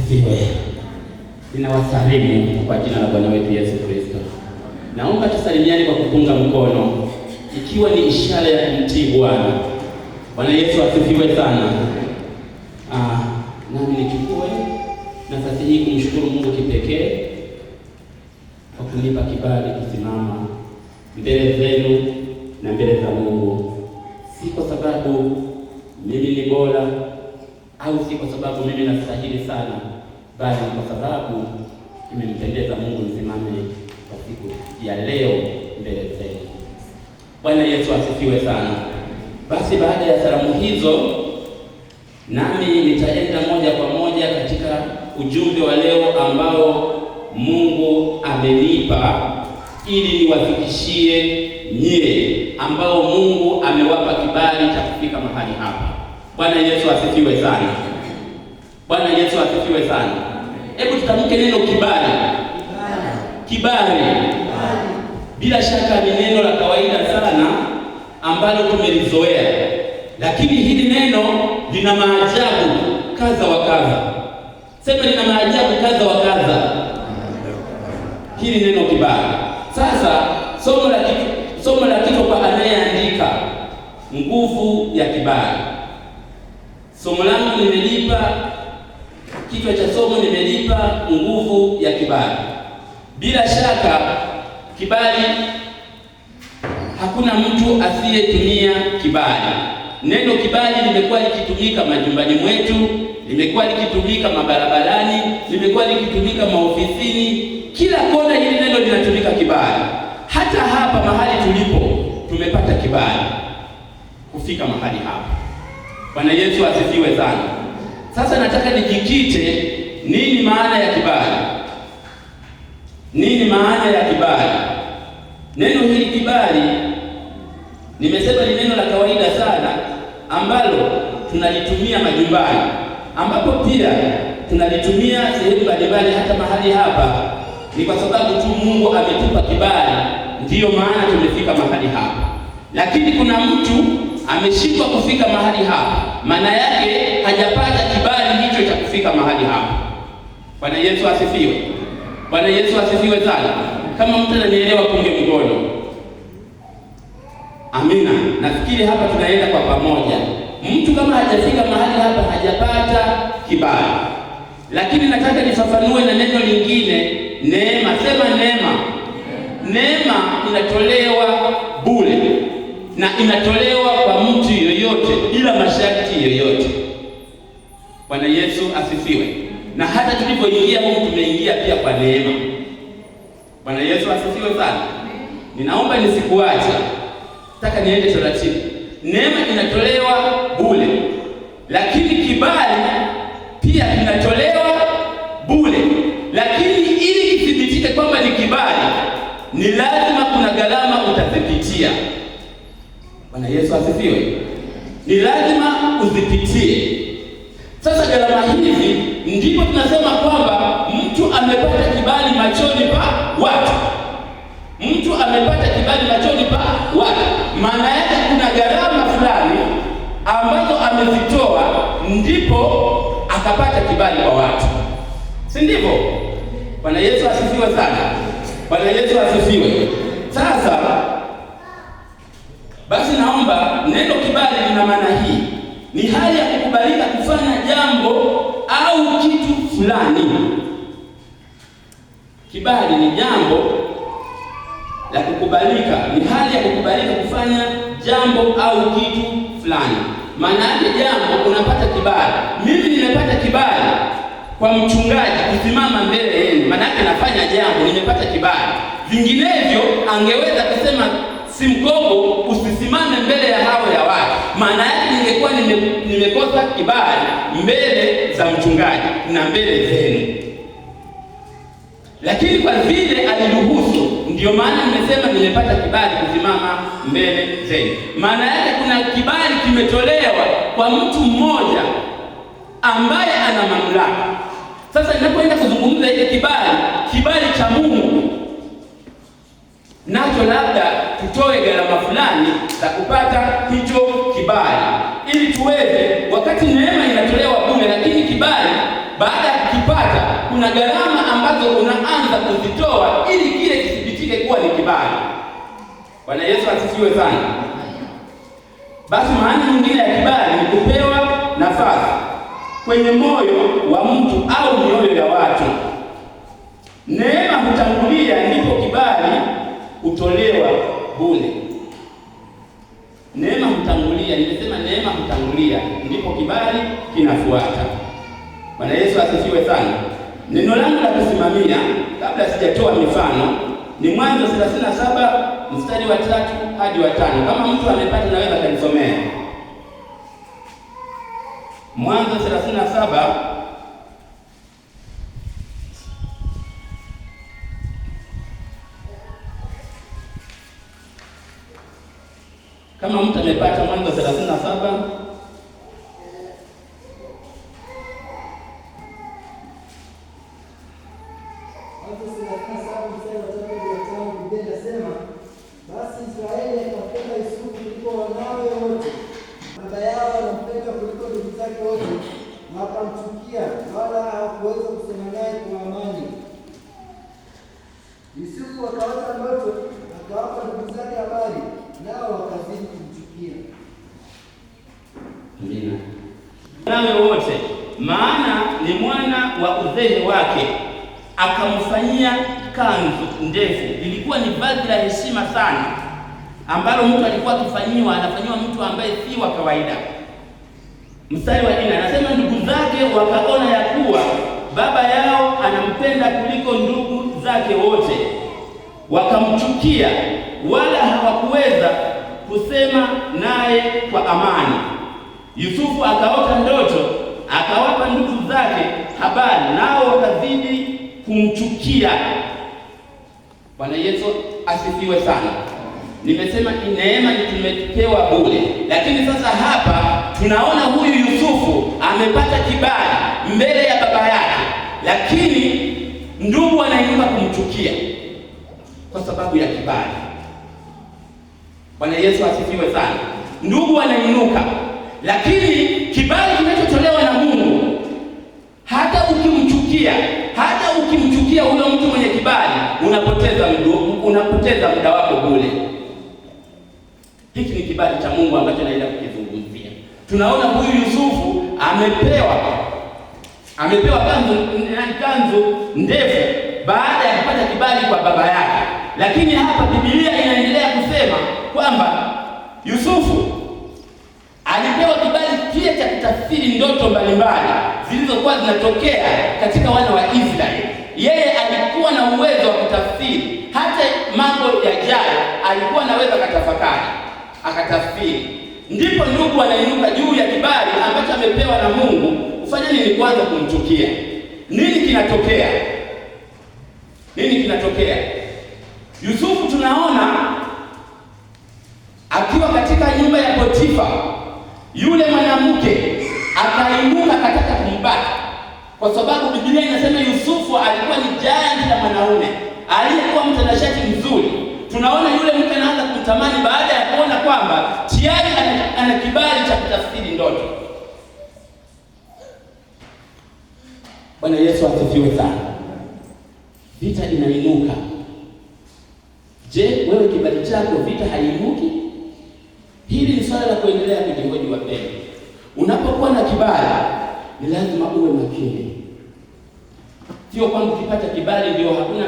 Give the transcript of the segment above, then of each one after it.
asifiwe. Ninawasalimu kwa jina la Bwana wetu Yesu Kristo. Naomba tusalimiane kwa kupunga mkono, ikiwa ni ishara ya kumtii Bwana. Bwana Yesu asifiwe sana. Nami nichukue nafasi hii kumshukuru Mungu kipekee kwa kunipa kibali kusimama mbele zenu na mbele za Mungu. Si kwa sababu mimi ni bora au si kwa sababu mimi nastahili sana, bali kwa sababu imempendeza Mungu nisimame kwa siku ya leo mbele zenu. Bwana Yesu asifiwe sana. Basi baada ya salamu hizo, nami nitaenda moja kwa moja katika ujumbe wa leo ambao Mungu amenipa ili niwafikishie nyie ambao Mungu amewapa kibali cha kufika mahali hapa. Bwana Yesu asifiwe sana. Bwana Yesu asifiwe sana. Hebu tutamke neno kibali. Kibali. Bila shaka ni neno la kawaida sana ambalo tumelizoea, lakini hili neno lina maajabu kadha wa kadha. Sema lina maajabu kadha wa kadha. Hili neno kibali. Sasa somo la kichwa kwa anayeandika, nguvu ya kibali. Somo langu nimelipa, kichwa cha somo nimelipa nguvu ya kibali. Bila shaka kibali, hakuna mtu asiyetumia kibali. Neno kibali limekuwa likitumika majumbani mwetu, limekuwa likitumika mabarabarani, limekuwa likitumika maofisini. Kila kona hili neno linatumika kibali. Hata hapa mahali tulipo tumepata kibali kufika mahali hapa. Bwana Yesu asifiwe sana. Sasa nataka nijikite nini maana ya kibali. Nini maana ya kibali? Neno hili kibali, nimesema ni neno la kawaida sana ambalo tunalitumia majumbani, ambapo pia tunalitumia sehemu mbalimbali. Hata mahali hapa ni kwa sababu tu Mungu ametupa kibali, ndiyo maana tumefika mahali hapa. Lakini kuna mtu ameshindwa kufika mahali hapa, maana yake hajapata kibali hicho cha kufika mahali hapa. Bwana Yesu asifiwe. Bwana Yesu asifiwe sana. Kama mtu ananielewa punge mkono. Amina. Nafikiri hapa tunaenda kwa pamoja. Mtu kama hajafika mahali hapa hajapata kibali. Lakini nataka nifafanue na neno lingine, neema. Sema neema. Neema inatolewa bure na inatolewa kwa mtu yoyote bila masharti yoyote. Bwana Yesu asifiwe. Na hata tulipoingia huko tumeingia pia kwa neema. Bwana Yesu asifiwe sana. Ninaomba nisikuache. Nataka niende taratibu. Neema inatolewa bure, lakini kibali pia kinatolewa bure. Lakini ili ithibitike kwamba ni kibali, ni lazima kuna gharama utazipitia. Bwana Yesu asifiwe. Ni lazima uzipitie. Sasa gharama hizi ndipo tunasema kwamba mtu amepata kibali machoni pa watu. Mtu amepata kibali machoni pa watu. Maana yake kuna gharama fulani ambazo amezitoa ndipo akapata kibali kwa watu. Si ndivyo? Bwana Yesu asifiwe sana. Bwana Yesu asifiwe. Sasa basi naomba, neno kibali lina maana hii. Ni hali ya kukubalika kufanya jambo au kitu fulani. Kibali ni jambo la kukubalika, ni hali ya kukubalika kufanya jambo au kitu fulani. Maana yake jambo unapata kibali. Mimi nimepata kibali kwa mchungaji kusimama mbele yenu. Maana yake nafanya jambo, nimepata kibali. Vinginevyo angeweza kusema Simkogo, usisimame mbele ya hao ya watu. Maana yake ningekuwa nimekosa kibali mbele za mchungaji na mbele zenu. Lakini kwa vile aliruhusu, ndio maana nimesema nimepata kibali kusimama mbele zenu. Maana yake kuna kibali kimetolewa kwa mtu mmoja ambaye ana mamlaka. Sasa ninapoenda kuzungumza ile kibali cha Mungu, nacho labda tutoe gharama fulani za kupata hicho kibali, ili tuweze, wakati neema inatolewa bure, lakini kibali baada ya kukipata kuna gharama ambazo unaanza kuzitoa ili kile kisibitike kuwa ni kibali. Bwana Yesu asifiwe sana. Basi maana nyingine ya kibali ni kupewa nafasi kwenye moyo wa mtu au mioyo ya watu. Neema hutangulia, ndipo kibali hutolewa bure. Neema hutangulia, nimesema neema hutangulia, ndipo kibali kinafuata. Bwana Yesu asifiwe sana. Neno langu la kusimamia kabla sijatoa mifano ni Mwanzo 37 mstari wa 3 hadi wa 5. Kama mtu amepata naweza kanisomea. Mwanzo 37 kama mtu amepata Mwanzo 37 basi Israeli akampenda Yusufu kuliko wanawe wote, baba yao anampenda kuliko ndugu zake wote, na akamchukia, wala hakuweza kusema naye kwa amani. Yusufu akaota ndoto, akawapa ndugu zake habari, nao wakazidi kumchukia. Amina. Wanawe wote, maana ni mwana wa uzee wake, akamfanyia kanzu ndefu. Ilikuwa ni vazi la heshima sana ambalo mtu alikuwa akifanyiwa, anafanyiwa mtu ambaye si wa kawaida. Mstari wa 4 anasema ndugu zake wakaona ya kuwa baba yao anampenda kuliko ndugu zake wote, wakamchukia, wala hawakuweza kusema naye kwa amani. Yusufu akaota ndoto, akawapa ndugu zake habari, nao wakazidi kumchukia. Bwana Yesu asifiwe sana. Nimesema neema ni tumepewa bure, lakini sasa hapa tunaona huyu Yusufu amepata kibali mbele ya baba yake, lakini ndugu wanainuka kumchukia kwa sababu ya kibali. Bwana Yesu asifiwe sana. Ndugu wanainuka, lakini kibali kinachotolewa na Mungu, hata ukimchukia huyo mtu mwenye kibali, unapoteza muda wako bure. Hiki ni kibali cha Mungu ambacho naenda kukizungumzia. Tunaona huyu Yusufu amepewa kanzu ndefu baada ya kupata kibali kwa baba yake, lakini hapa Biblia inaendelea kusema kwamba Yusufu alipewa kibali pia cha kutafsiri ndoto mbalimbali zilizokuwa zinatokea katika wana wa Israeli. Yeye alikuwa na uwezo wa kutafsiri hata mambo yajayo, alikuwa anaweza akatafsiri. Ndipo ndugu anainuka juu ya kibali ambacho amepewa na Mungu. Kufanya nini? Kwanza kumchukia. Nini kinatokea? Yusufu tunaona akiwa katika nyumba ya Potifa, yule mwanamke akainuka kataka kumbaka, kwa sababu Biblia inasema Yusufu alikuwa ni giant la mwanaume aliyekuwa mtanashati mzuri. Tunaona yule mke anaanza kumtamani baada ya kuona kwamba tayari ana kibali cha kutafsiri ndoto. Bwana Yesu asifiwe sana. Vita inainuka. Je, wewe kibali chako vita haiinuki? Hili ni swala la kuendelea kujihoji wapendwa. Unapokuwa na kibali ni lazima uwe makini. Sio kwamba ukipata kibali ndio hakuna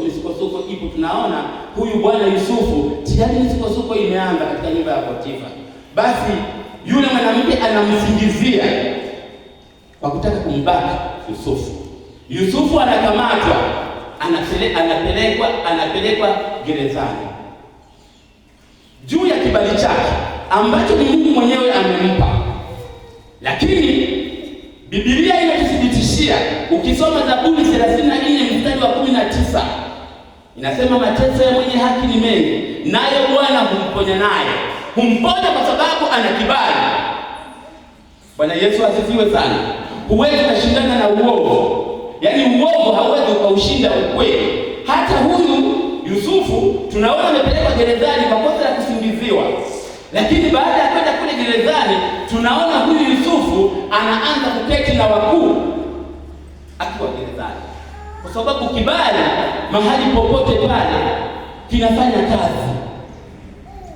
misukosuko ipo. Tunaona huyu bwana Yusufu tayari misukosuko imeanza katika nyumba ya Potifa. Basi yule mwanamke anamsingizia kwa kutaka kumbaka Yusufu. Yusufu anakamatwa, anapelekwa gerezani. Juu ya kibali chake ambacho ni Mungu mwenyewe amempa. Lakini Biblia inatuthibitishia, ukisoma Zaburi 34 mstari wa 19, inasema mateso ya mwenye haki ni mengi, nayo Bwana humponya naye. Humponya kwa sababu ana kibali. Bwana Yesu asifiwe sana. Huwezi kushindana na uovu. Yaani uovu hauwezi ukaushinda ukweli. Hata huyu Yusufu tunaona amepelekwa gerezani kwa kosa la kusingiziwa. Lakini baada ya kwenda kule gerezani, tunaona huyu Yusufu anaanza kuketi na wakuu. akiwa gerezani, kwa sababu kibali mahali popote pale kinafanya kazi.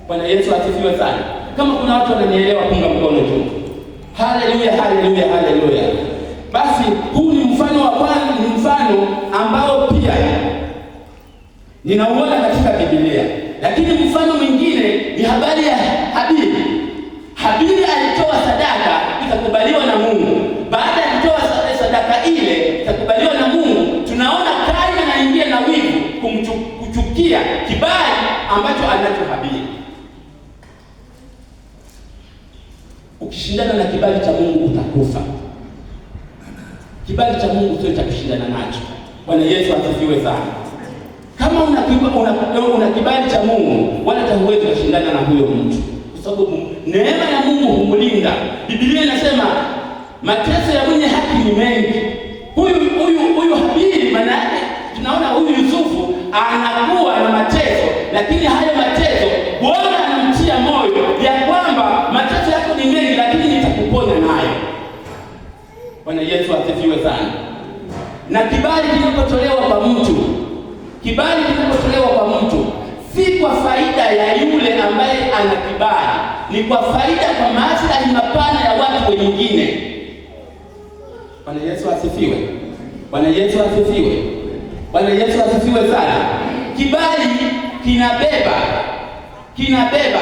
Bwana Yesu asifiwe sana. Kama kuna watu wananielewa, punga mkono juu. Haleluya, haleluya, haleluya. Basi huu ni mfano wa kwanza, ni mfano ambao pia ninauona katika Biblia. Lakini mfano mwingine ni habari ya Habili. Habili alitoa sadaka ikakubaliwa na Mungu. Baada ya kutoa sadaka ile ikakubaliwa na Mungu, tunaona Kaini anaingia na wivu kuchukia kibali ambacho anacho Habili. Ukishindana na kibali cha Mungu utakufa. Kibali cha Mungu sio cha kushindana nacho. Bwana Yesu asifiwe sana. Kama una kibali cha Mungu, wala huwezi kushindana na huyo mtu, kwa sababu neema ya Mungu humlinda. Biblia inasema mateso ya mwenye haki ni mengi. Huyu Habili, maana yake tunaona huyu Yusufu anakuwa na mateso, lakini hayo mateso Bwana anamtia moyo ya kwamba mateso yako ni mengi, lakini nitakuponya nayo. Bwana Yesu asifiwe sana. Na kibali kinapotolewa kwa mtu, kibali kinapotolewa kwa mtu si kwa faida ya yule ambaye ana kibali, ni kwa faida, kwa maslahi mapana ya watu wengine. Bwana Yesu asifiwe. Bwana Yesu asifiwe. Bwana Yesu asifiwe sana. Kibali kinabeba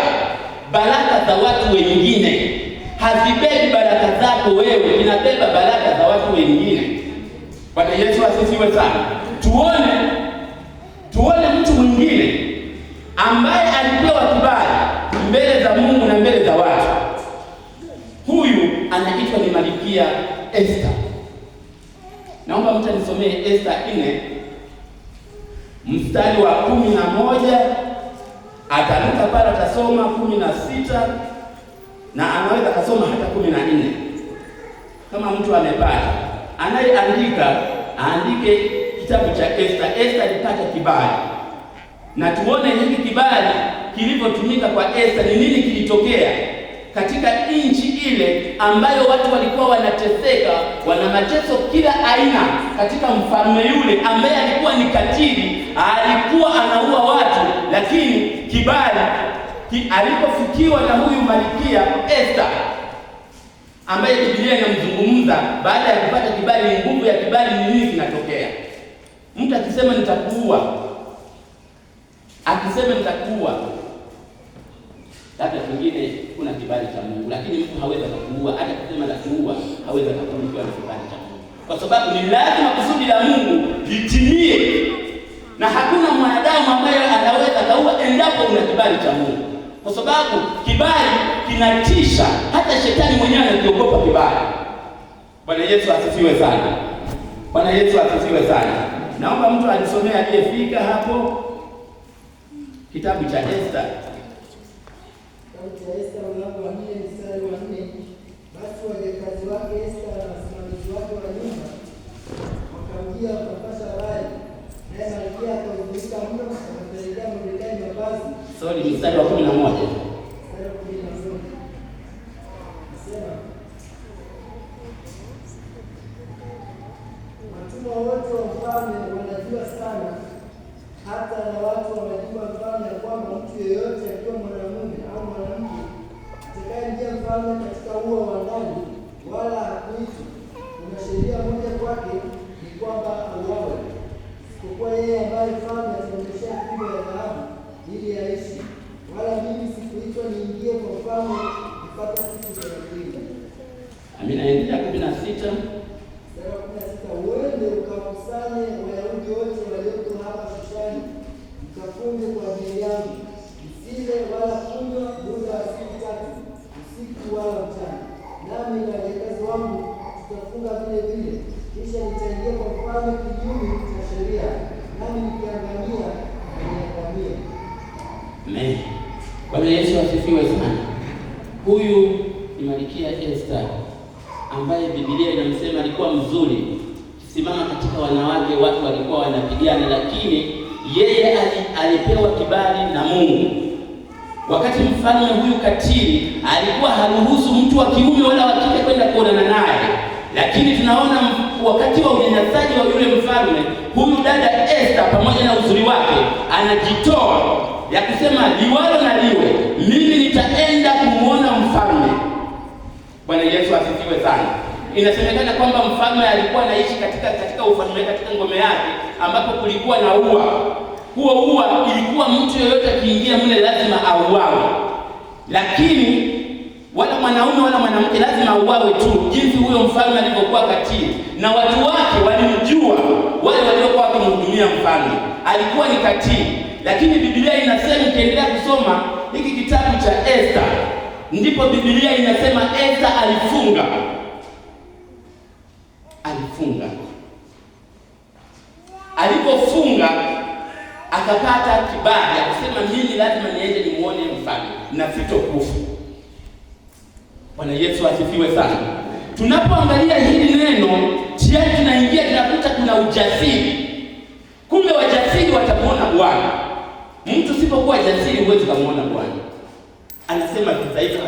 baraka za watu wengine. Hazibebi baraka zako wewe, kinabeba baraka za watu wengine. Bwana Yesu asifiwe sana. Tuone mtu mwingine ambaye alipewa kibali mbele za Mungu na mbele za watu. Huyu anaitwa ni Malkia Esther. Naomba mtu anisomee Esther 4 mstari wa 11. Atanuka pale, atasoma 16 na anaweza kasoma hata 14 kama mtu amepata. Anayeandika aandike kitabu cha Esther. Esther alipata kibali, na tuone hiki kibali kilivyotumika kwa Esther. Ni nini kilitokea katika nchi ile ambayo watu walikuwa wanateseka, wana mateso kila aina, katika mfalme yule ambaye alikuwa ni katili, alikuwa anaua watu. Lakini kibali alipofikiwa na huyu Malkia Esther ambaye Biblia inamzungumza, baada ya kupata kibali, nguvu ya kibali ni nini kinatokea? Mtu akisema nitakuua, labda pengine kuna kibali cha Mungu, lakini mtu hawezi kukuua. Hata kusema la kuua hawezi kukuua na kibali cha Mungu, kwa sababu ni lazima kusudi la Mungu litimie, na hakuna mwanadamu ambaye anaweza kuua endapo una kibali cha Mungu, kwa sababu kibali kinatisha. Hata shetani mwenyewe anakiogopa kibali. Bwana Yesu asifiwe sana. Bwana Yesu asifiwe sana. Naomba mtu alisomea aliyefika hapo kitabu cha Esther. Esther mlango wa 4 mstari wa 4. Basi wajakazi wake Esther na wasimamizi wake wa nyumba wakamjia wakapasha habari, naye Malkia akahuzunika mno, akampelekea Mordekai mavazi. Mstari wa 11. Watumwa wote wa mfalme wanajua sana, hata na watu wa majumba ya mfalme, ya kwamba mtu yeyote akiwa mwanamume au mwanamke atakayeingia mfalme katika ua wa ndani, wala hakuitwa, kuna sheria moja kwake, ni kwamba auawe, isipokuwa yeye ambaye mfalme atamrudishia fimbo ya dhahabu ili aishi. Wala mimi sikuitwa niingie kwa mfalme mpaka siku 30. Amina. Endelea 16. Uende ukakusanye Wayahudi wote walioko hapa Shushani, mkafunge kwa ajili yangu, msile wala kunywa muda wa siku 3, usiku wala mchana. Nami na wajakazi wangu tutafunga vile vile, kisha nitaingia kwa mfalme kinyume cha sheria, nami nikiangamia niangamia. Amen. Bwana Yesu asifiwe sana. Huyu ni Malkia Esther ambaye Biblia inamsema alikuwa mzuri, kisimama katika wanawake, watu walikuwa wanapigana, lakini yeye alipewa kibali na Mungu. Wakati mfalme huyu katili alikuwa haruhusu mtu wa kiume wala wa kike kwenda kuonana naye, Lakini tunaona wakati wa unyanyasaji wa yule mfalme, huyu dada Esther pamoja na uzuri wake anajitoa ya kusema liwalo na liwe, mimi nitaenda kumuona mfalme. Bwana Yesu asifiwe sana. Inasemekana kwamba mfalme alikuwa anaishi katika ufalme, katika ngome yake ambapo kulikuwa na ua. Huo ua ilikuwa mtu yeyote akiingia mle lazima auawe, lakini wala mwanaume wala mwanamke lazima auawe tu, jinsi huyo mfalme alivyokuwa katili. Na watu wake walimjua, wale waliokuwa wakimhudumia mfalme alikuwa ni katili. Lakini Biblia inasema, ukiendelea kusoma hiki kitabu cha Esther, ndipo Biblia inasema Esther alifunga. Alipofunga akapata kibali ya kusema mimi lazima niende nimuone mfalme na sitokufa. Bwana Yesu asifiwe sana. Tunapoangalia hili neno tayari tunaingia, tunakuta kuna ujasiri. Kumbe wajasiri watamuona Bwana. Mtu sipokuwa jasiri huwezi kumuona Bwana. Anasema vita hivyo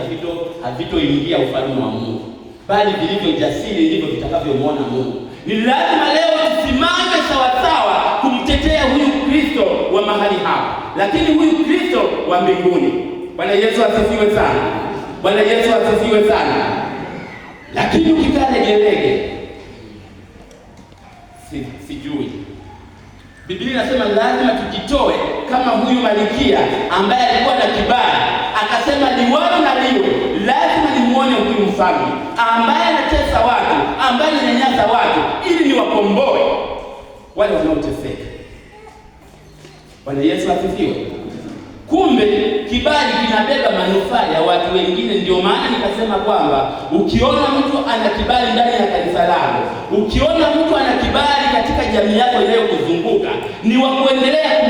havitoingia ufalme wa Mungu, bali vilivyo jasiri ndivyo vitakavyomuona Mungu. Ni lazima leo tusimame sawasawa kumtetea huyu Kristo wa mahali hapa, lakini huyu Kristo wa mbinguni. Bwana Yesu asifiwe sana. Bwana Yesu asifiwe sana. Lakini ukikaa legelege, sijui. Biblia inasema lazima tujitoe kama huyu Malkia ambaye alikuwa na kibali, akasema liwalo na liwe, lazima nimuone huyu mfalme ambaye anatesa watu, ambaye ananyanyasa watu, ili niwakomboe wale wanaoteseka. Bwana Yesu asifiwe. Kumbe kibali kinabeba manufaa ya watu wengine. Ndio maana nikasema kwamba ukiona mtu ana kibali ndani ya kanisa lako, ukiona mtu ana kibali katika jamii yako inayokuzunguka, ni wa kuendelea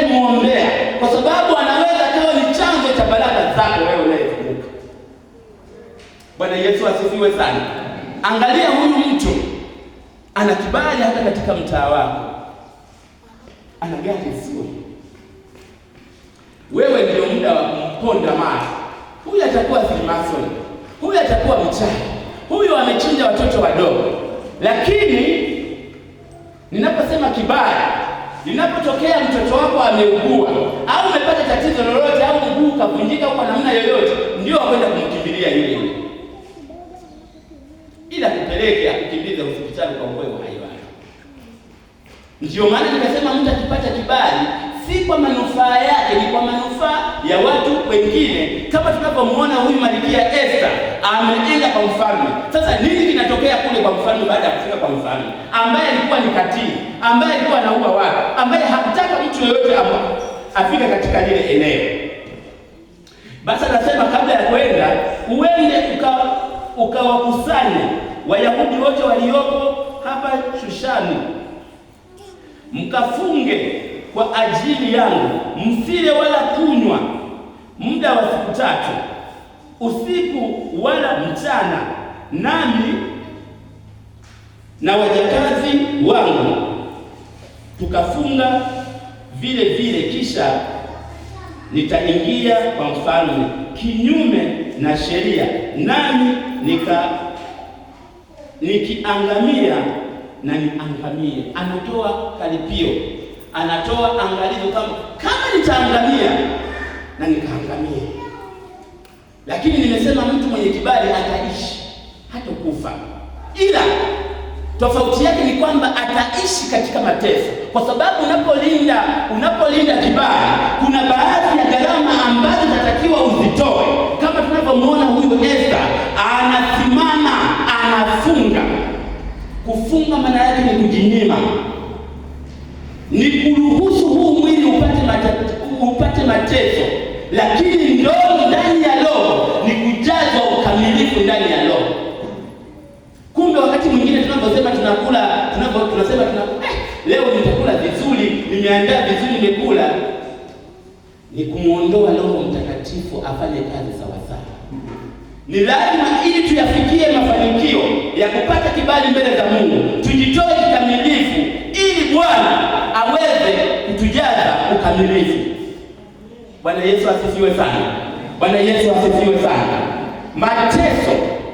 kumwombea, kwa sababu anaweza kawa ni chanzo cha baraka zako wewe unayezunguka. Bwana Yesu asifiwe sana. Angalia huyu mtu ana kibali hata katika mtaa wako, ana gari nzuri. Wewe ndio muda wa kumponda mali. Huyu atakuwa Freemason, huyu atakuwa mchawi, huyu amechinja watoto wadogo. Lakini ninaposema kibali, linapotokea mtoto wako ameugua au umepata tatizo lolote au mguu kavunjika kwa namna yoyote, ndio wakwenda kumkimbilia yule, ila kupeleke akukimbize hospitali kwa uwezo wa uhai wake. Ndio maana nikasema mtu akipata kibali si kwa manufaa yake, ni kwa manufaa ya watu wengine. Kama tunapomuona huyu Malkia Esther ameenda kwa mfalme. Sasa nini kinatokea kule kwa mfalme baada ya kufika kwa mfalme ambaye alikuwa ni katili, ambaye alikuwa anaua watu, ambaye hakutaka mtu yeyote afike katika lile eneo? Basi anasema kabla ya kwenda, uende ukawakusanye Wayahudi wote walioko hapa Shushani, mkafunge kwa ajili yangu, msile wala kunywa muda wa siku 3, usiku wala mchana, nami na wajakazi wangu tukafunga vile vile. Kisha nitaingia kwa mfalme kinyume na sheria, nami nikiangamia na niangamie. Anatoa karipio, anatoa angalizo kama nitaangamia na nikaangamie. Lakini nimesema mtu mwenye kibali ataishi, hata kufa. Ila tofauti yake ni kwamba ataishi katika mateso, kwa sababu unapolinda kibali, kuna baadhi ya gharama ambazo zinatakiwa uzitoe. Kama tunavyomuona huyu Esther anasimama, anafunga. Kufunga maana yake ni kujinyima, ni kuruhusu huu mwili upate mateso, lakini ndio ndani ya roho ni kujazwa ukamilifu ndani ya roho. Kumbe wakati mwingine tunaposema tunasema leo nitakula vizuri, nimeandaa vizuri, nimekula, ni kumuondoa Roho Mtakatifu afanye kazi sawa sawa. Ni lazima ili tuyafikie mafanikio ya kupata kibali mbele za Mungu, tujitoe kikamilifu ili Bwana aweze kutujaza ukamilifu. Bwana Yesu asifiwe sana. Bwana Yesu asifiwe sana. mateso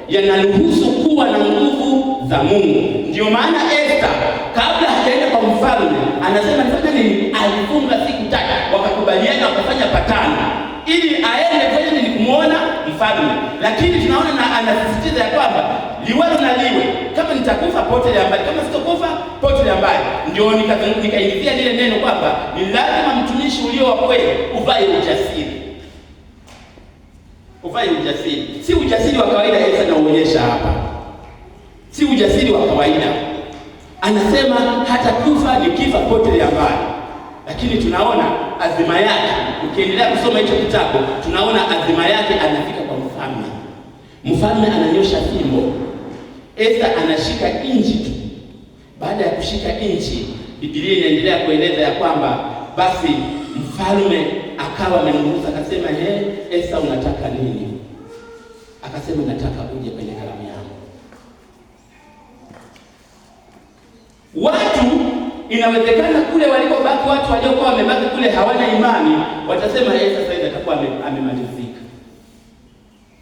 yanaruhusu kuwa na nguvu za Mungu. Ndio maana Esta kabla hajaenda kwa mfalme anasema nifanye nini? Alifunga siku 3, wakakubaliana wakafanya patano ili aende kwenye kumuona mfalme. Lakini tunaona na anasisitiza ya kwamba liwalo na liwe, kama nitakufa potelea mbali, kama sitokufa potelea mbali. Ndio nikaingia lile neno kwamba ni lazima mtumishi ulio wa kweli uvae ujasiri. Uvae ujasiri. Si ujasiri wa kawaida Esta anaonyesha hapa. Si ujasiri wa kawaida. Anasema hata kufa nikifa potelea mbali. Lakini tunaona azima yake, ukiendelea kusoma hicho kitabu, tunaona azima yake anafika kwa mfalme. Mfalme ananyosha fimbo. Esta anashika inchi tu. Baada ya kushika inchi, Biblia inaendelea kueleza ya kwamba basi mfalme akawa amemruhusu, akasema Esta unataka nini? Akasema nataka uje kwenye karamu yangu. Watu inawezekana kule walikobaki, watu waliokuwa wamebaki kule hawana imani, watasema Esta sasa atakuwa amemalizika.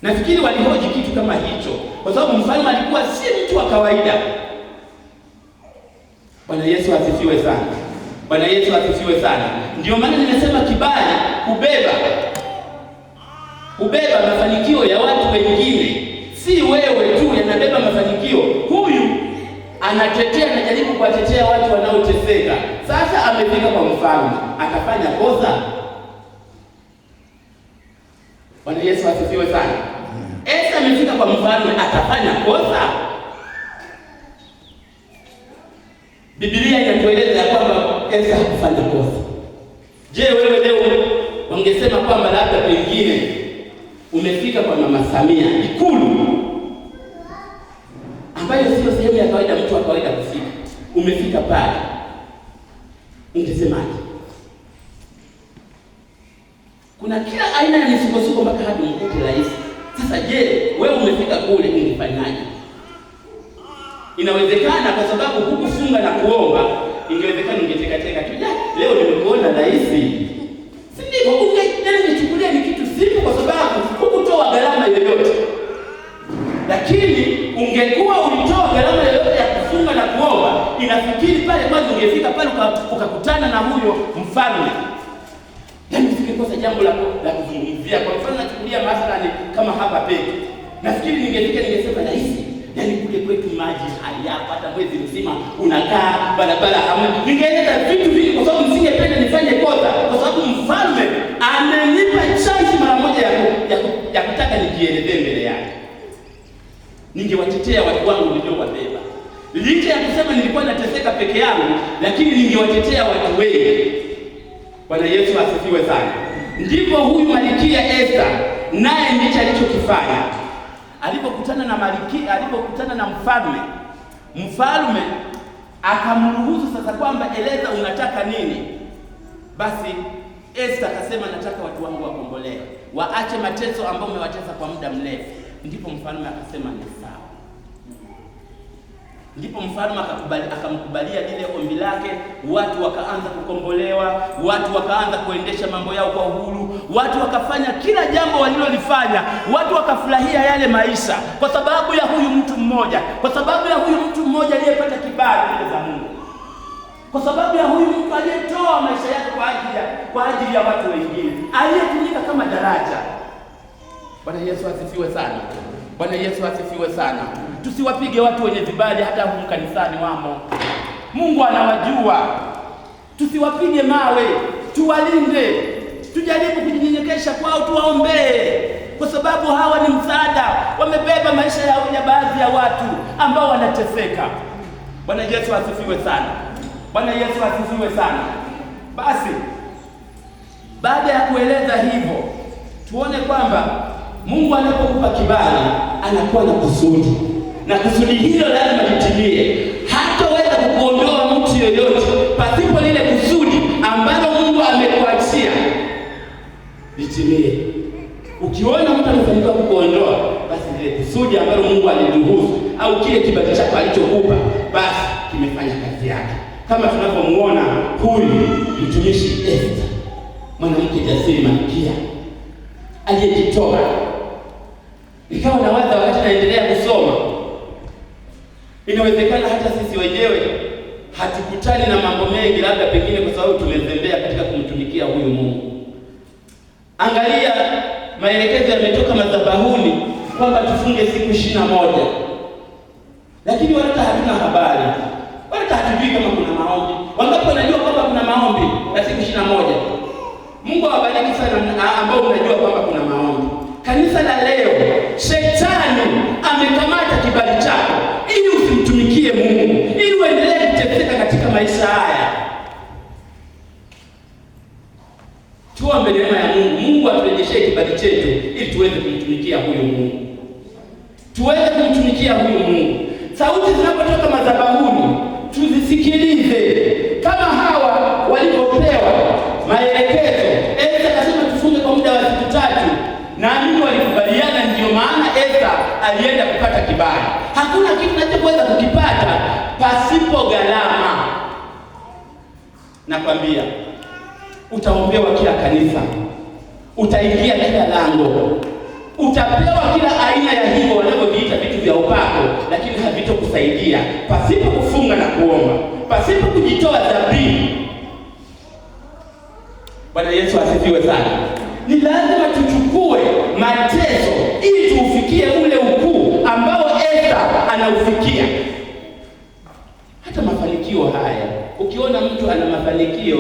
Nafikiri walihoji kitu kama hicho, kwa sababu mfalme alikuwa si mtu wa kawaida. Bwana Yesu asifiwe sana. Bwana Yesu asifiwe sana. Ndio maana nimesema kibali kubeba mafanikio ya watu wengine. Si wewe tu yanabeba mafanikio. Huyu anatetea, anajaribu kuwatetea watu wanaoteseka. Sasa amefika kwa mfalme, atafanya kosa? Bwana Yesu asifiwe sana. Esta amefika kwa mfalme, atafanya kosa? Biblia inatueleza ya kwamba Esta hakufanya kosa. Je, wewe leo wangesema kwamba labda pengine umefika kwa Mama Samia Ikulu, ambayo sio sehemu ya kawaida mtu wa kawaida kufika, umefika pale, ungesemaje? Kuna kila aina ya misukosuko mpaka hadi mkute rais. Sasa je, wewe umefika kule, ungefanyaje? Inawezekana kwa sababu hukufunga na kuomba, ingewezekana ungeteka tu. Leo nimekuona rais. Si ndivyo? Ungechukulia ni kitu sipo, kwa sababu hukutoa gharama yoyote. Lakini ungekuwa ulitoa gharama yoyote ya kufunga na kuomba, inafikiri pale kwanza ungefika pale ukakutana na huyo mfalme. Yaani usikosa jambo la kuzungumzia. Kwa mfano nachukulia mathalan kama hapa peke. Nafikiri ningesema rais, yaani kule kwetu maji hayapo, hata mwezi mzima unakaa barabara hamna. Ningeeleza vitu vingi kwa sababu nisingependa nifanye kosa, kwa sababu mfalme amenipa chance mara moja ya kutaka nijielezee mbele yake. Ningewatetea watu wangu niliowabeba. Licha ya kusema nilikuwa nateseka peke yangu, lakini ningewatetea watu wengi. Bwana Yesu asifiwe sana. Ndipo huyu Malkia Esta naye ndicho alichokifanya. Alipokutana na Malkia, alipokutana na mfalme akamruhusu sasa kwamba eleza unataka nini. Basi Esta akasema nataka watu wangu wakombolewe, waache mateso ambayo umewatesa kwa muda mrefu. Ndipo mfalme akasema ni sawa. Ndipo mfalme akamkubalia lile ombi lake. Watu wakaanza kukombolewa, watu wakaanza kuendesha mambo yao kwa uhuru, watu wakafanya kila jambo walilolifanya, watu wakafurahia yale maisha kwa sababu ya huyu mtu mmoja, kwa sababu ya huyu mtu mmoja aliyepata kibali mbele za Mungu, kwa sababu ya huyu mtu aliyetoa maisha yake kwa ajili ya watu wengine, aliyetumika kama daraja. Bwana Yesu asifiwe sana. Bwana Yesu asifiwe sana. Tusiwapige watu wenye vibali, hata huko kanisani wamo. Mungu anawajua. Tusiwapige mawe, tuwalinde. Tujaribu kujinyenyekesha kwao, tuwaombee, kwa sababu hawa ni msaada. Wamebeba maisha ya baadhi ya watu ambao wanateseka. Bwana Yesu asifiwe sana. Bwana Yesu asifiwe sana. Basi baada ya kueleza hivyo, tuone kwamba Mungu anapokupa kibali anakuwa na kusudi, na kusudi hilo lazima litimie. Hataweza kukuondoa mtu yoyote pasipo lile kusudi ambalo Mungu amekuachia litimie. Ukiona mtu anafanikiwa kukuondoa, basi lile kusudi ambalo Mungu aliruhusu au kile kibali chako alichokupa, basi kimefanya kazi yake. Kama tunavyomuona huyu mtumishi Esta, mwanamke jasiri, malkia aliyejitoa. Nikawa nawaza wakati naendelea kusoma, inawezekana hata sisi wenyewe hatukutani na mambo mengi, labda pengine kwa sababu tumezembea katika kumtumikia huyu Mungu. Angalia, maelekezo yametoka madhabahuni kwamba tufunge siku 21. Lakini wala hatuna habari. Wala hatujui kama kuna maombi. Wangapi wanajua kwamba kuna maombi ya siku 21? Mungu awabariki sana ambao mnajua kwamba kuna maombi. Kanisa la leo, shetani amekamata kibali chako ili usimtumikie Mungu, ili uendelee kuteseka katika maisha haya. Tuombe neema ya Mungu. Mungu aturejeshe kibali chetu ili tuweze kumtumikia huyu Mungu. Tuweze kumtumikia huyu Mungu. Sauti zinapotoka madhabahuni tuzisikilize kama hawa walipopewa maelekezo. Esta akasema tufunge kwa muda wa siku 3. Naamini walikubaliana, ndio maana Esta alienda kupata kibali. Hakuna kitu tunachoweza kukipata pasipo gharama. Nakwambia, utaombewa kila kanisa, utaingia kila lango, utapewa kila aina ya hivyo wanavyoviita vitu vya upako, lakini havitokusaidia pasipo kufunga na kuomba, pasipo kujitoa dhabihu. Bwana Yesu asifiwe sana. Ni lazima tuchukue mateso ili tuufikie ule ukuu ambao Esta anaufikia. Hata mafanikio haya, ukiona mtu ana mafanikio,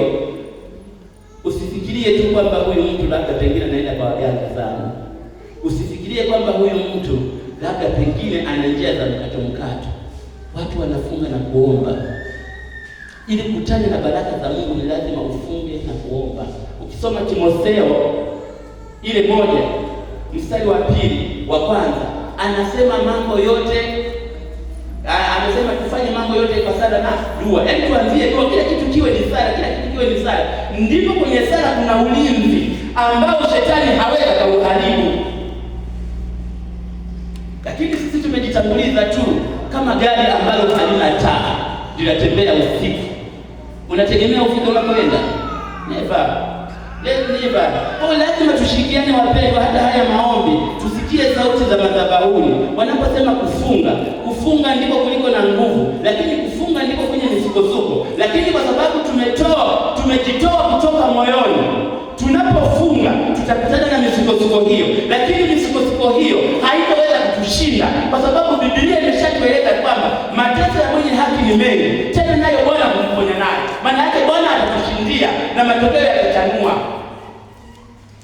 usifikirie tu kwamba huyu mtu labda pengine anaenda kwa waganga sana. Usifikirie kwamba huyu mtu labda pengine ana njia za mkato. Watu wanafunga na kuomba. Ili kukutana na baraka za Mungu ni lazima ufunge na kuomba. Ukisoma Timotheo ile 1 mstari wa 2 wa kwanza, anasema mambo yote, anasema tufanye mambo yote kwa sala na dua. Yaani tuanzie dua, kila kitu kiwe ni sala, kila kitu kiwe ni sala. Ndipo kwenye sala kuna ulinzi ambao shetani hawezi kuuharibu. Lakini sisi tumejitanguliza tu kama gari ambalo halina taa, linatembea usiku. Unategemea ufike unakoenda? Never. Lazima tushirikiane wapendwa, hata haya maombi tusikie sauti za madhabahuni wanaposema kufunga ndiko kuliko na nguvu, lakini kufunga ndiko kwenye misukosuko. Lakini kwa sababu tumejitoa kutoka moyoni, tunapofunga tutakutana na misukosuko hiyo, lakini misukosuko hiyo haitaweza kutushinda, kwa sababu Biblia imeshatueleza kwamba mateso ya mwenye haki ni mengi, tena nayo Bwana humponya nayo. Maana yake Bwana atakushindia na matokeo yatachanua.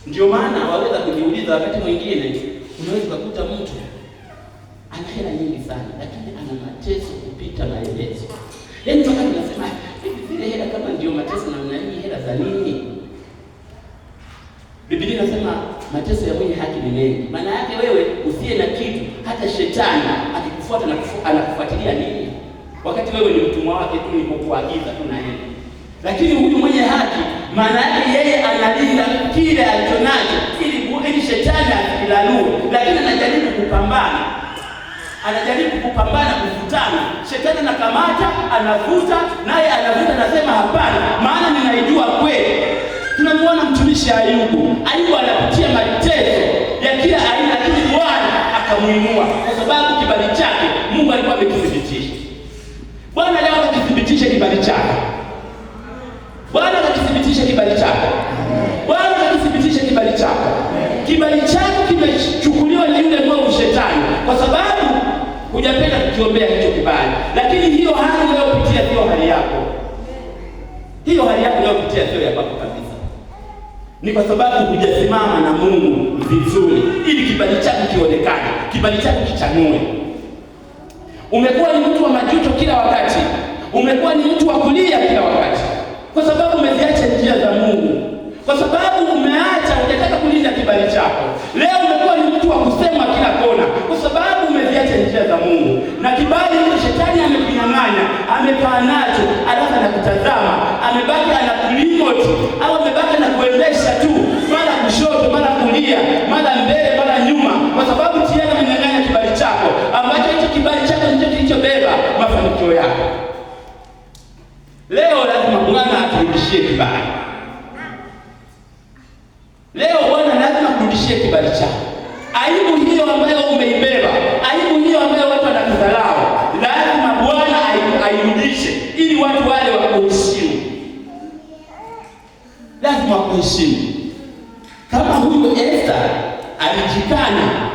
Ndio maana waweza kujiuliza, wakati mwingine unaweza kukuta mtu ana hela nyingi sana, lakini ana mateso kupita maelezo. Yaani mpaka tunasema hivi, zile hela kama ndio mateso na mnanii, hela za nini? Biblia inasema mateso ya mwenye haki ni mengi. Maana yake wewe usiye na kitu, hata shetani akikufuata na anakufuatilia nini? Wakati wewe ni mtumwa wake tu, nilipokuagiza tu na yeye. Lakini huyu mwenye haki, maana yake yeye analinda kile alichonacho ili shetani asikilalue, lakini anajaribu kupambana. Kuvutana. Shetani anakamata, anavuta, naye anavuta, anasema hapana, maana ninaijua kweli. Tunamuona mtumishi Ayubu. Ayubu anapitia mateso ya kila aina, lakini Bwana akamuinua kwa sababu kibali chake Mungu alikuwa amekithibitisha. Bwana leo akithibitisha kibali chake. Bwana akithibitisha kibali chake. Bwana akithibitisha kibali chake. Kibali chako kimechukuliwa na yule mwovu shetani kwa sababu hujapenda kukiombea hicho kibali. Lakini hiyo hali unayopitia sio hali yako. Hiyo hali yako unayopitia sio ya kwako kabisa. Ni kwa sababu hujasimama na Mungu vizuri ili kibali chako kionekane, kibali chako kichanue. Umekuwa ni mtu wa majuto kila wakati. Umekuwa ni mtu wa kulia kila wakati. Kwa sababu umeziacha njia za Mungu. Kwa sababu hujataka kulinda kibali chako. Leo umekuwa ni mtu wa kusemwa kila kona kwa sababu umeziacha njia za Mungu. Na kibali hicho shetani amekunyang'anya, amekaa nacho, alafu anakutazama, amebaki anakulimoti au amebaki anakuendesha tu, mara kushoto, mara kulia, mara mbele, mara nyuma, kwa sababu tayari amenyang'anya kibali chako, ambacho hicho kibali chako ndicho kilichobeba mafanikio yako. Leo lazima Bwana aturudishie kibali. Leo Bwana lazima kurudishie kibali chako. Aibu hiyo ambayo kuheshimu. Kama huyu Esther alijikana,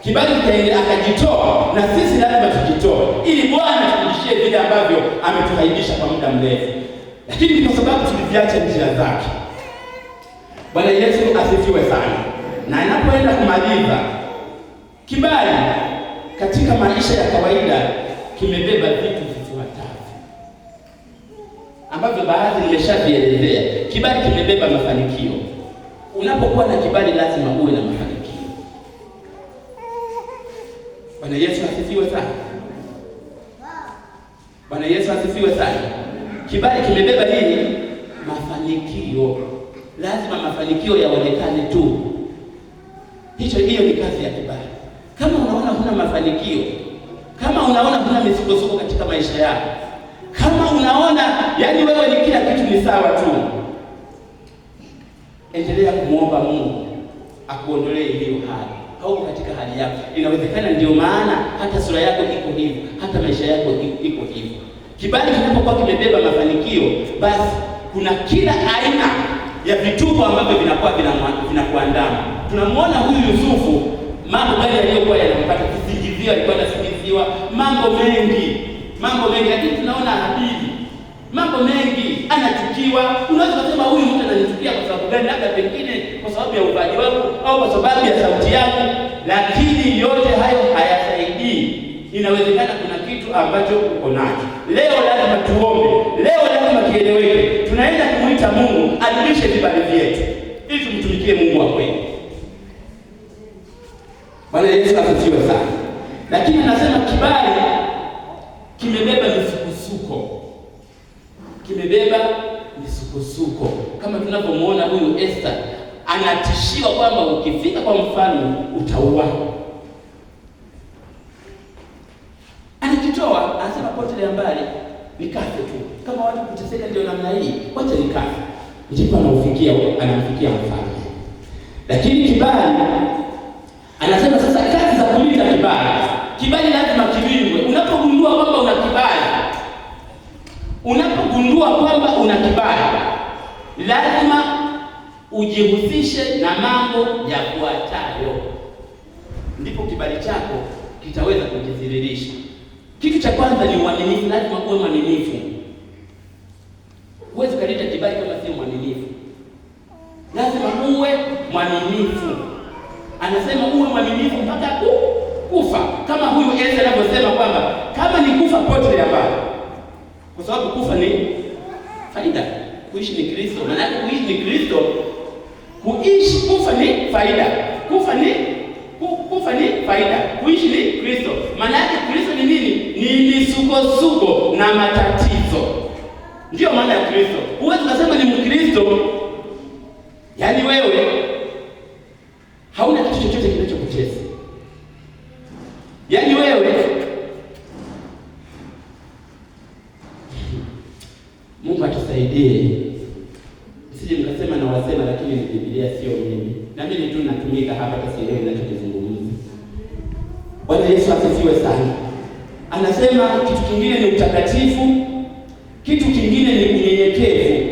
kibali kikaendelea, akajitoa, na sisi lazima tujitoe ili Bwana turudishie vile ambavyo ametuhaibisha kwa muda mrefu, lakini kwa sababu tuliviacha njia zake. Bwana Yesu asifiwe sana. Na inapoenda kumaliza, kibali katika maisha ya kawaida kimebeba vitu vifuatavyo ambavyo baadhi nimeshavielezea. Kibali kimebeba mafanikio. Unapokuwa na kibali lazima uwe na mafanikio. Bwana Yesu asifiwe sana. Bwana Yesu asifiwe sana. Kibali kimebeba nini? Mafanikio. Lazima mafanikio yaonekane tu. Hiyo ni kazi ya kibali. Kama unaona huna mafanikio, kama unaona huna misukosuko katika maisha yako, kama unaona yani wewe ni kila kitu ni sawa tu, endelea kumuomba Mungu akuondolee hiyo hali. Au katika hali yako inawezekana, ndio maana hata sura yako iko hivyo, hata maisha yako iko hivyo. Kibali kinapokuwa kimebeba mafanikio, basi kuna kila aina ya vituko ambavyo vinakuandama. Tunamwona huyu Yusufu, mambo gani yaliyokuwa yanampata, kisingizio, alikuwa anasingiziwa mambo mengi, lakini tunaona Habili mambo mengi, anachukiwa. Unaweza kusema huyu mtu ananichukia kwa sababu gani? Labda pengine kwa sababu ya uvaji wako au kwa sababu ya sauti yako, lakini yote hayo hayasaidii. Inawezekana kuna kitu ambacho uko nacho. Leo lazima tuombe, leo lazima kieleweke. Tunaenda kumuita Mungu arudishe vibali vyetu ili tumtumikie Mungu wa kweli. Bwana Yesu asifiwe sana. Lakini anasema kibali kimebeba misukosuko. Kimebeba misukosuko. Kama tunavyomuona huyu Esther anatishiwa kwamba ukifika kwa mfalme utauawa. Anajitoa, anasema potelea mbali, nikafe tu. Kama watu kuteseka ndio namna hii, wacha nikafe. Ndipo anamfikia mfalme. Lakini kibali, anasema sasa kazi za kulinda kibali. Kibali lazima kilindwe. Unapogundua kwamba una kibali, lazima ujihusishe na mambo yafuatayo. Ndipo kibali chako kitaweza kujidhihirisha. Kitu cha kwanza ni uaminifu. Lazima uwe mwaminifu. Huwezi kuleta kibali kama si mwaminifu. Lazima uwe mwaminifu. Anasema uwe mwaminifu mpaka kufa. Kama huyu Esther anavyosema kwamba kama ni kufa potelea mbali. Kwa sababu kufa ni faida, kuishi ni Kristo. Maana kuishi ni Kristo, kufa ni faida. Kufa ni faida, kuishi ni Kristo. Maana yake Kristo ni nini? Ni misukosuko na matatizo. Ndio maana ya Kristo. Huwezi kusema ni Mkristo yaani wewe hauna kitu chochote kinachokutesa. Yaani wewe, Mungu atusaidie. Sije mkasema na wasema lakini ni Biblia sio mimi. Na mimi tu natumika hapa kwa sababu ninachokizungumza. Bwana Yesu asifiwe sana. Anasema kitu kingine ni utakatifu, kitu kingine ni unyenyekevu.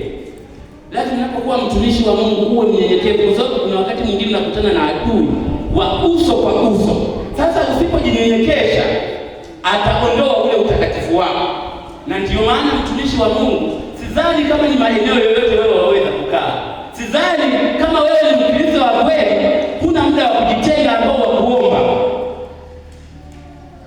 Lazima unapokuwa mtumishi wa Mungu uwe mnyenyekevu, kwa sababu kuna wakati mwingine unakutana na adui wa uso kwa uso. Sasa usipojinyenyekesha ataondoa ule utakatifu wako. Na ndio maana mtumishi wa Mungu, sidhani kama ni maeneo yoyote wewe waweza kukaa. Sidhani kama wewe ni Mkristo wa kweli, kuna muda wa kujitenga ambao wa kuomba.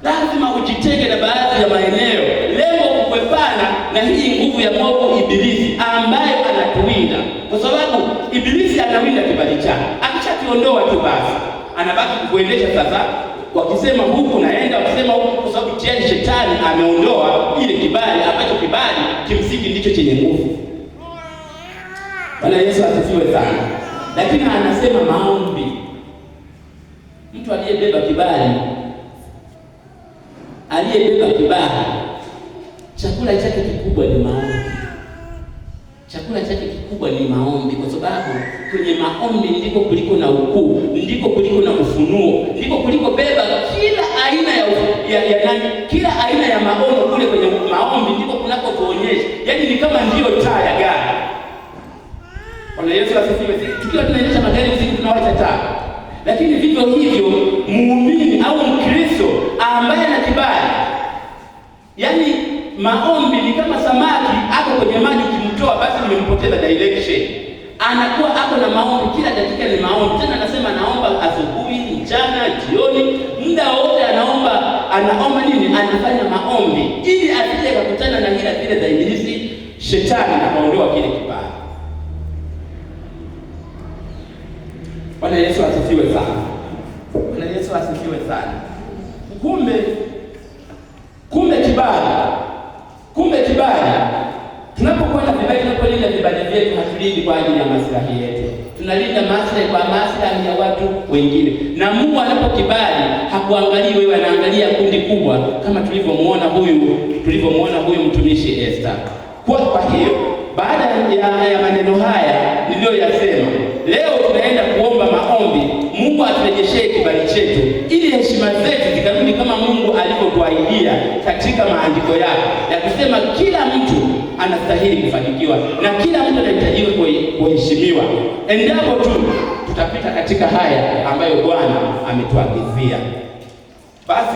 Lazima ujitenge na baadhi ya maeneo, lengo kukwepana na hii nguvu ya mwovu Ibilisi ambaye anatuwinda. Kwa sababu Ibilisi anawinda kibali chako. Akishakiondoa tu basi anabaki kukuendesha sasa. Wakisema huku naenda, wakisema huku, kwa sababu tayari shetani ameondoa ile kibali ambacho kibali kimsingi ndicho chenye nguvu. Bwana Yesu asifiwe sana. Lakini anasema maombi. Mtu aliyebeba kibali, chakula chake kikubwa ni maombi. Chakula chake kikubwa ni maombi, kwa sababu kwenye maombi ndiko kuliko na ukuu, ndiko kuliko na ufunuo, ndiko kuliko beba kila aina kila aina ya maono. Kule kwenye maombi ndiko kunakotuonyesha, yaani ni kama ndio taa ya gari. Bwana Yesu asifiwe. Tukiwa tunaendesha magari usiku tunawasha taa. Lakini vivyo hivyo muumini au Mkristo ambaye ana kibali, yaani maombi ni kama samaki ako kwenye maji, ukimtoa basi nimempoteza direction. Anakuwa ako na maombi, kila dakika ni maombi. Tena anasema anaomba asubuhi, mchana, jioni, muda wote anaomba nini? Anafanya maombi ili asije kukutana na hila zile za ibilisi, shetani, na kuondoa kile kibali. Bwana Yesu asifiwe sana. Bwana Yesu asifiwe sana. Kumbe kibali, tunapokuwa na vibali, tunapolinda vibali vyetu, hatulindi kwa ajili ya maslahi yetu, tunalinda maslahi ya watu wengine. Na Mungu anapokibali hakuangalia wewe, anaangalia kundi kubwa, kama tulivyomuona huyu mtumishi Esther. Kwa hiyo baada ya maneno haya niliyoyasema, leo tunaenda kuomba maombi, Mungu aturejeshe kibali chetu, ili heshima zetu zikarudi kama Mungu alivyotuahidia katika maandiko yake ya kusema kila mtu anastahili kufanikiwa na kila mtu anahitaji kuheshimiwa, endapo tu tutapita katika haya ambayo Bwana ametuagizia. Basi